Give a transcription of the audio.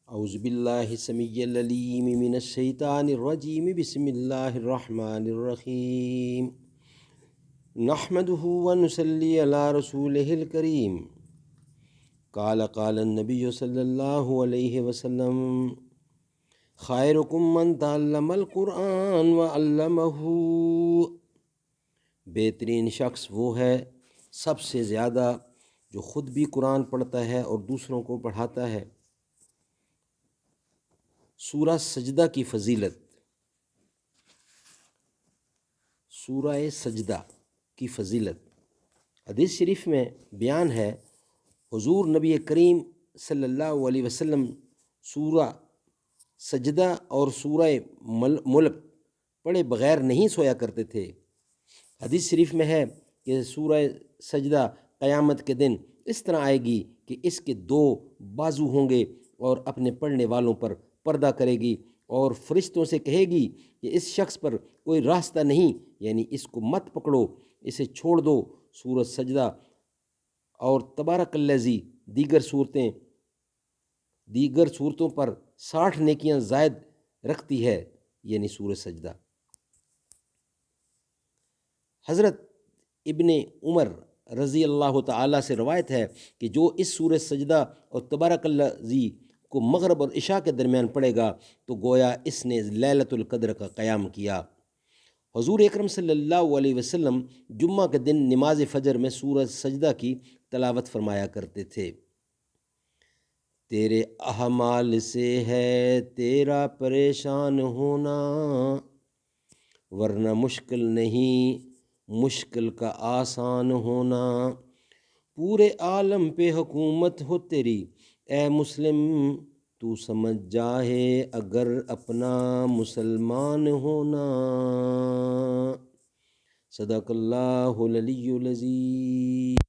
اعوذ باللہ السمیع العلیم من الشیطان الرجیم بسم اللہ الرحمن الرحیم نحمده ونصلی علی رسولہ الکریم قال النبی صلی اللہ علیہ وسلم خیرکم من تعلم القرآن وعلمہ، بہترین شخص وہ ہے سب سے زیادہ جو خود بھی قرآن پڑھتا ہے اور دوسروں کو پڑھاتا ہے۔ سورہ سجدہ کی فضیلت۔ سورہ سجدہ کی فضیلت حدیث شریف میں بیان ہے، حضور نبی کریم صلی اللہ علیہ وسلم سورہ سجدہ اور سورہ ملک پڑھے بغیر نہیں سویا کرتے تھے۔ حدیث شریف میں ہے کہ سورہ سجدہ قیامت کے دن اس طرح آئے گی کہ اس کے دو بازو ہوں گے اور اپنے پڑھنے والوں پر پردہ کرے گی اور فرشتوں سے کہے گی کہ اس شخص پر کوئی راستہ نہیں، یعنی اس کو مت پکڑو، اسے چھوڑ دو۔ سورہ سجدہ اور تبارک الذی دیگر صورتوں پر 60 نیکیاں زائد رکھتی ہے، یعنی سورہ سجدہ۔ حضرت ابن عمر رضی اللہ تعالیٰ سے روایت ہے کہ جو اس سورہ سجدہ اور تبارک الذی کو مغرب اور عشاء کے درمیان پڑھے گا تو گویا اس نے لیلۃ القدر کا قیام کیا۔ حضور اکرم صلی اللہ علیہ وسلم جمعہ کے دن نماز فجر میں سورہ سجدہ کی تلاوت فرمایا کرتے تھے۔ تیرے اعمال سے ہے تیرا پریشان ہونا، ورنہ مشکل نہیں مشکل کا آسان ہونا۔ پورے عالم پہ حکومت ہو تیری اے مسلم، تو سمجھ جائے اگر اپنا مسلمان ہونا۔ صدق اللہ العلی العظیم۔